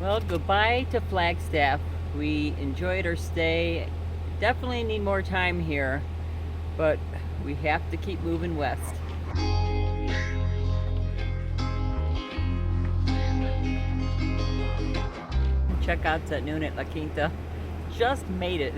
Well, goodbye to Flagstaff. We enjoyed our stay. Definitely need more time here, but we have to keep moving west. Checkouts at noon at La Quinta. Just made it.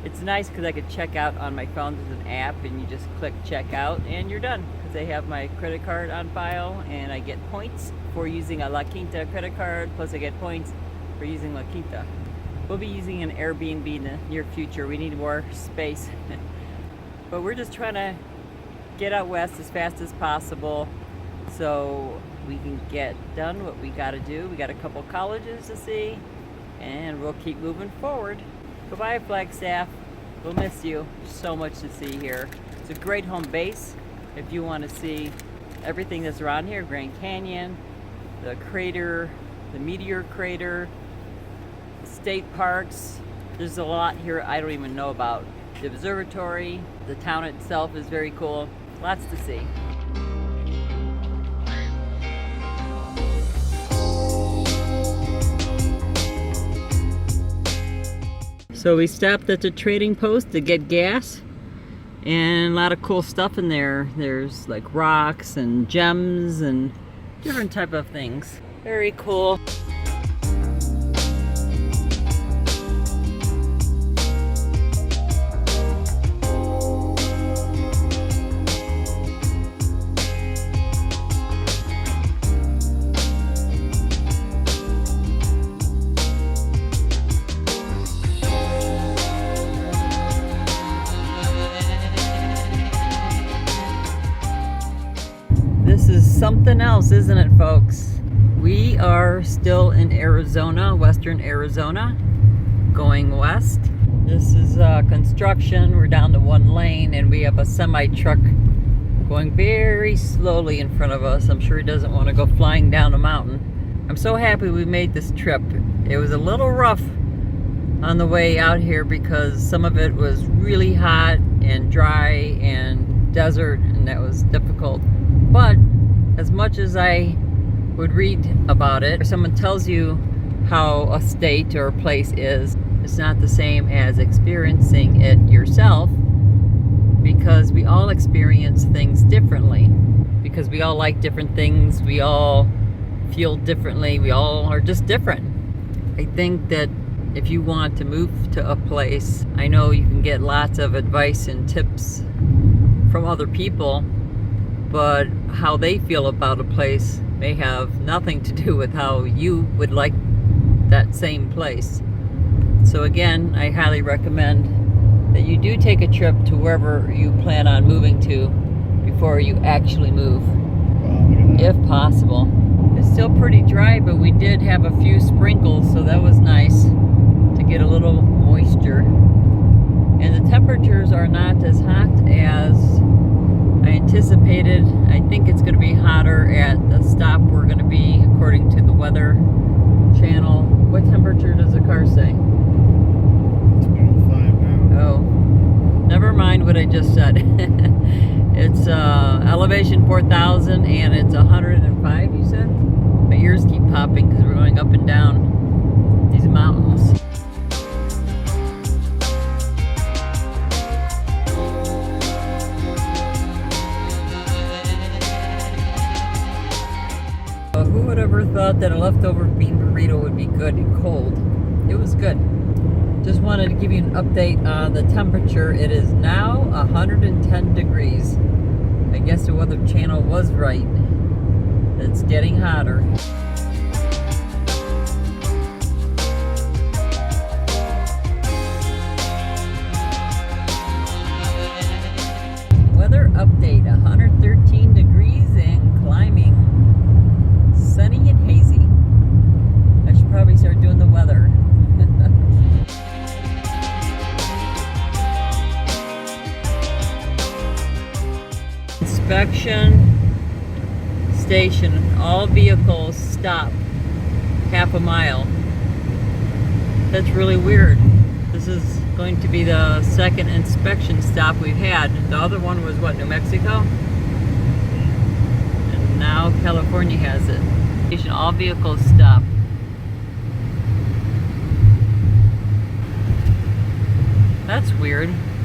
It's nice because I could check out on my phone. There's an app and you just click checkout and you're done. Because they have my credit card on file and I get points for using a La Quinta credit card, plus I get points for using La Quinta. We'll be using an Airbnb in the near future. We need more space. But we're just trying to get out west as fast as possible so we can get done what we got to do. We got a couple colleges to see and we'll keep moving forward. Goodbye, Flagstaff. We'll miss you. So much to see here. It's a great home base if you want to see everything that's around here. Grand Canyon, the crater, the meteor crater, the state parks. There's a lot here I don't even know about. The observatory, the town itself is very cool. Lots to see. So we stopped at the trading post to get gas, and a lot of cool stuff in there. There's like rocks and gems and different type of things. Very cool. This is something else, isn't it, folks? We are still in Arizona, western Arizona, going west. This is construction. We're down to one lane and we have a semi-truck going very slowly in front of us. I'm sure he doesn't want to go flying down a mountain. I'm so happy we made this trip. It was a little rough on the way out here because some of it was really hot and dry and desert, and that was difficult. But as much as I would read about it, or someone tells you how a state or a place is, it's not the same as experiencing it yourself, because we all experience things differently, because we all like different things, we all feel differently, we all are just different. I think that if you want to move to a place, I know you can get lots of advice and tips from other people, but how they feel about a place may have nothing to do with how you would like that same place. So again, I highly recommend that you do take a trip to wherever you plan on moving to before you actually move, if possible. It's still pretty dry, but we did have a few sprinkles, so that was nice to get a little moisture. And the temperatures are not as hot as I anticipated. I think it's going to be hotter at the stop we're going to be, according to the weather channel. What temperature does the car say? It's 105 now. Oh, never mind what I just said. It's elevation 4,000 and it's 105, you said? My ears keep popping because we're going up and down these mountains. Who would ever thought that a leftover bean burrito would be good and cold? It was good. Just wanted to give you an update on the temperature. It is now 110 degrees. I guess the weather channel was right. It's getting hotter. Weather update, 113 degrees and climbing. Sunny and hazy. I should probably start doing the weather. Inspection station. All vehicles stop half a mile. That's really weird. This is going to be the second inspection stop we've had. The other one was what, New Mexico? And now California has it. All vehicles stop.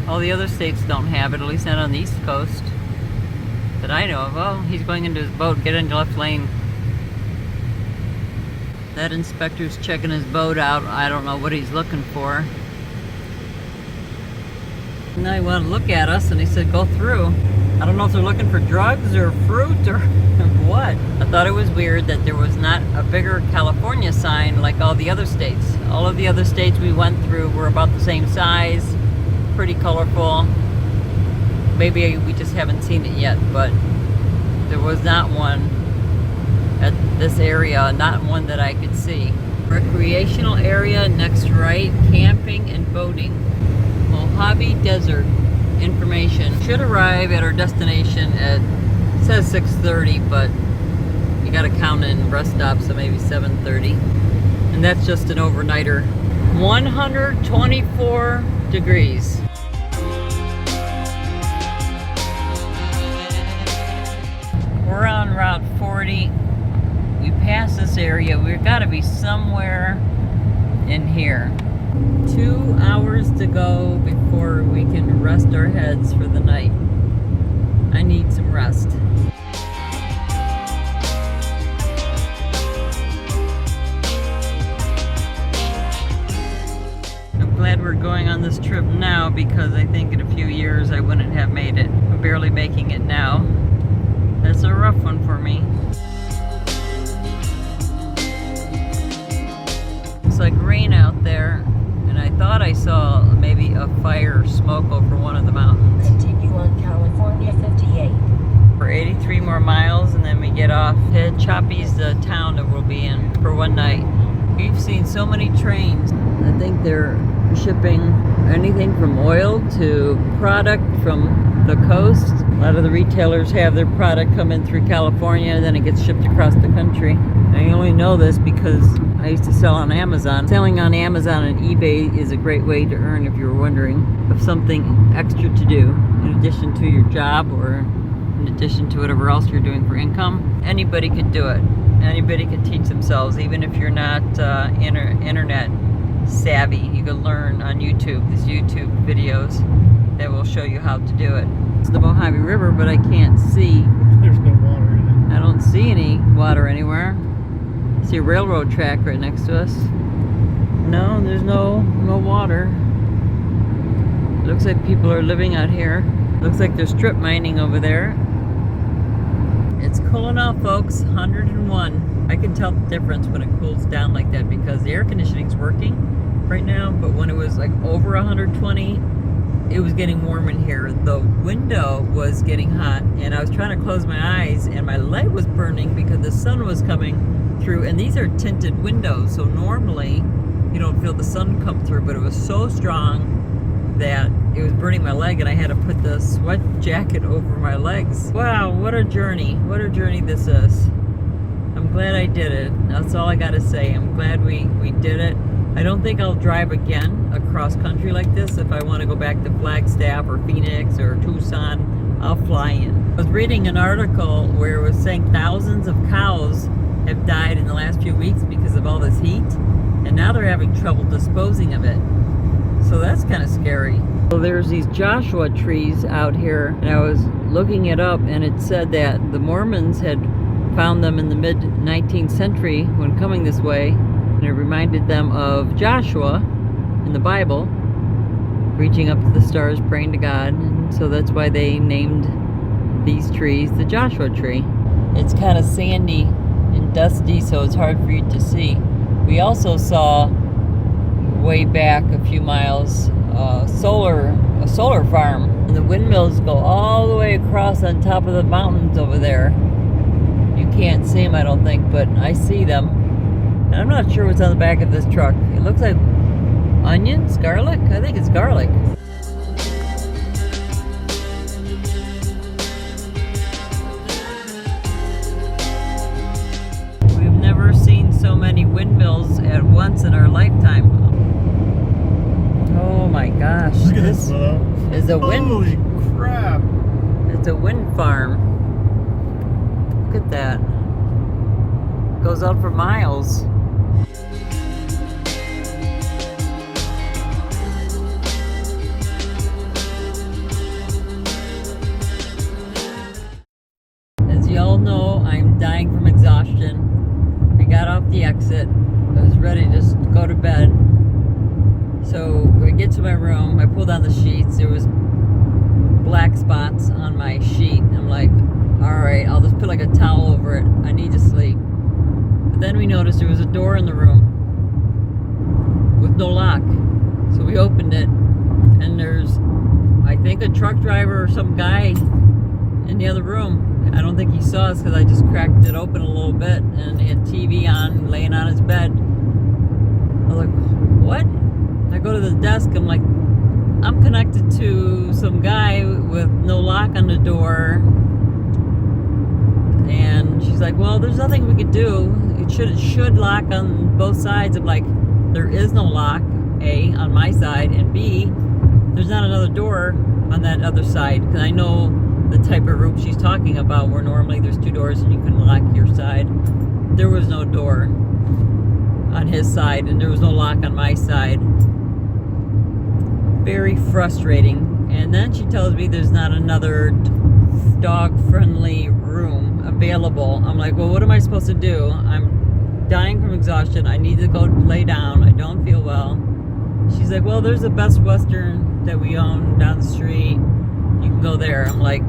All the other states don't have it, at least not on the East Coast that I know of. Oh, he's going into his boat. Get into left lane. That inspector's checking his boat out. I don't know what he's looking for. Now he wanted to look at us and he said go through. I don't know if they're looking for drugs or fruit or what. I thought it was weird that there was not a bigger California sign like all the other states. All of the other states we went through were about the same size, pretty colorful. Maybe we just haven't seen it yet, but there was not one at this area, not one that I could see. Recreational area, next right, camping and boating. Mojave Desert information. Should arrive at our destination at, it says 6:30, but you gotta count in rest stops, so maybe 7:30. And that's just an overnighter. 124 degrees. We're on Route 40. We passed this area. We've got to be somewhere in here. 2 hours to go before we can rest our heads for the night. I need some rest. I'm glad we're going on this trip now because I think in a few years I wouldn't have made it. I'm barely making it now. That's a rough one for me. It's like rain out there, and I thought I saw maybe a fire smoke over one of the mountains. Continue on California 58. For 83 more miles, and then we get off. Choppy's the town that we'll be in for one night. We've seen so many trains. I think they're shipping anything from oil to product from the coast. A lot of the retailers have their product come in through California and then it gets shipped across the country. I only know this because I used to sell on Amazon. Selling on Amazon and eBay is a great way to earn, if you're wondering, of something extra to do in addition to your job or in addition to whatever else you're doing for income. Anybody could do it. Anybody could teach themselves, even if you're not internet savvy. You can learn on YouTube. These YouTube videos that will show you how to do it. It's the Mojave River, but I can't see. There's no water in I don't see any water anywhere. I see a railroad track right next to us. No, there's no water. Looks like people are living out here. Looks like there's strip mining over there. It's cooling off, folks. 101. I can tell the difference when it cools down like that because the air conditioning's working right now, but when it was like over 120, it was getting warm in here. The window was getting hot and I was trying to close my eyes and my leg was burning because the sun was coming through, and these are tinted windows, so normally you don't feel the sun come through, but it was so strong that it was burning my leg and I had to put the sweat jacket over my legs. Wow, what a journey. What a journey this is. I'm glad I did it. That's all I gotta say. I'm glad we did it. I don't think I'll drive again across country like this. If I want to go back to Flagstaff or Phoenix or Tucson, I'll fly in. I was reading an article where it was saying thousands of cows have died in the last few weeks because of all this heat, and now they're having trouble disposing of it. So that's kind of scary. Well, there's these Joshua trees out here, and I was looking it up, and it said that the Mormons had found them in the mid-19th century when coming this way, and it reminded them of Joshua in the Bible, reaching up to the stars, praying to God, and so that's why they named these trees the Joshua tree. It's kind of sandy and dusty, so it's hard for you to see. We also saw way back a few miles a solar farm, and the windmills go all the way across on top of the mountains over there. You can't see them, I don't think, but I see them. And I'm not sure what's on the back of this truck. It looks like onions, garlic. I think it's garlic. We've never seen so many windmills at once in our lifetime. Oh my gosh. Look at This is a wind. Holy crap. It's a wind farm. Look at that. Goes out for miles. ready to just go to bed. So we get to my room, I pull down the sheets, there was black spots on my sheet. I'm like, alright, I'll just put like a towel over it. I need to sleep. But then we noticed there was a door in the room with no lock. So we opened it, and there's, I think, a truck driver or some guy in the other room. I don't think he saw us because I just cracked it open a little bit, and he had TV on, laying on his bed. I was like, what? I go to the desk, I'm like, I'm connected to some guy with no lock on the door. And she's like, well, there's nothing we could do. It should lock on both sides. I'm like, there is no lock, A, on my side, and B, there's not another door on that other side. Because I know the type of room she's talking about, where normally there's two doors and you can lock your side. There was no door on his side, and there was no lock on my side. Very frustrating. And then she tells me there's not another dog-friendly room available. I'm like, well, what am I supposed to do? I'm dying from exhaustion. I need to go lay down. I don't feel well. She's like, well, there's a Best Western that we own down the street. You can go there. I'm like,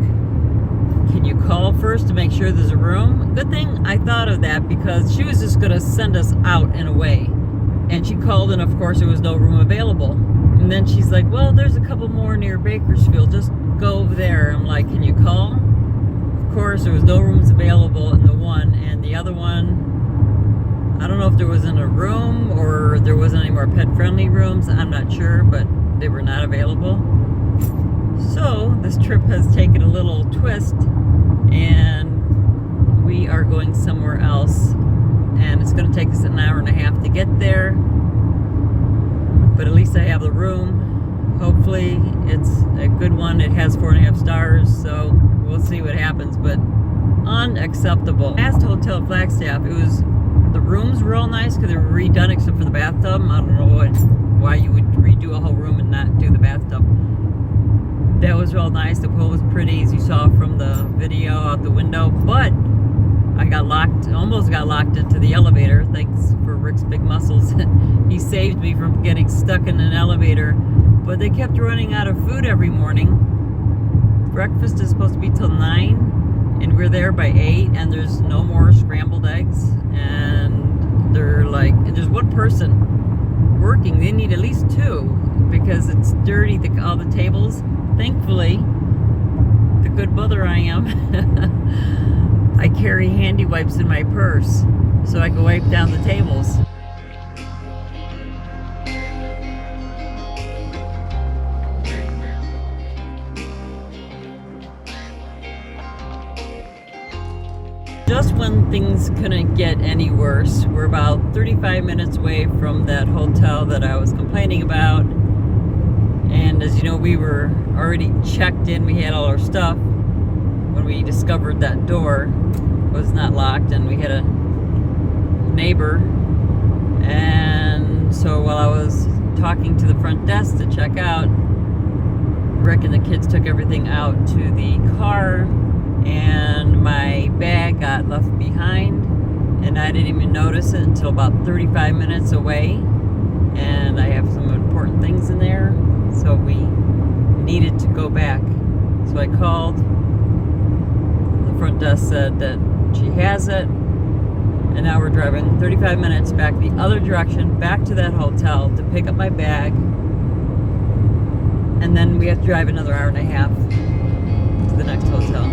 can you call first to make sure there's a room? Good thing I thought of that, because she was just going to send us out and away. And she called, and of course there was no room available. And then she's like, well, there's a couple more near Bakersfield. Just go over there. I'm like, can you call? Of course, there was no rooms available in the one, and the other one, I don't know if there wasn't a room or there wasn't any more pet-friendly rooms. I'm not sure, but they were not available. So this trip has taken a little twist, and we are going somewhere else. And it's going to take us an hour and a half to get there. But at least I have the room. Hopefully it's a good one. It has 4.5 stars, so we'll see what happens. But unacceptable. Last hotel Flagstaff, the rooms were all nice because they were redone except for the bathtub. I don't know why you would redo a whole room and not do the bathtub. That was real nice. The pool was pretty, as you saw from the video out the window. But I almost got locked into the elevator. Thanks for Rick's big muscles. He saved me from getting stuck in an elevator. But they kept running out of food every morning. Breakfast is supposed to be till 9, and we're there by 8, and there's no more scrambled eggs. And there's one person working. They need at least 2 because it's dirty, all the tables. Thankfully, the good mother I am, I carry handy wipes in my purse so I can wipe down the tables. Just when things couldn't get any worse, we're about 35 minutes away from that hotel that I was complaining about. And as you know, we were already checked in. We had all our stuff when we discovered that door was not locked, and we had a neighbor. And so while I was talking to the front desk to check out, Rick and the kids took everything out to the car, and my bag got left behind, and I didn't even notice it until about 35 minutes away. And I have some important things in there, so we needed to go back. So I called. The front desk said that she has it, and now we're driving 35 minutes back the other direction, back to that hotel to pick up my bag, and then we have to drive another hour and a half to the next hotel.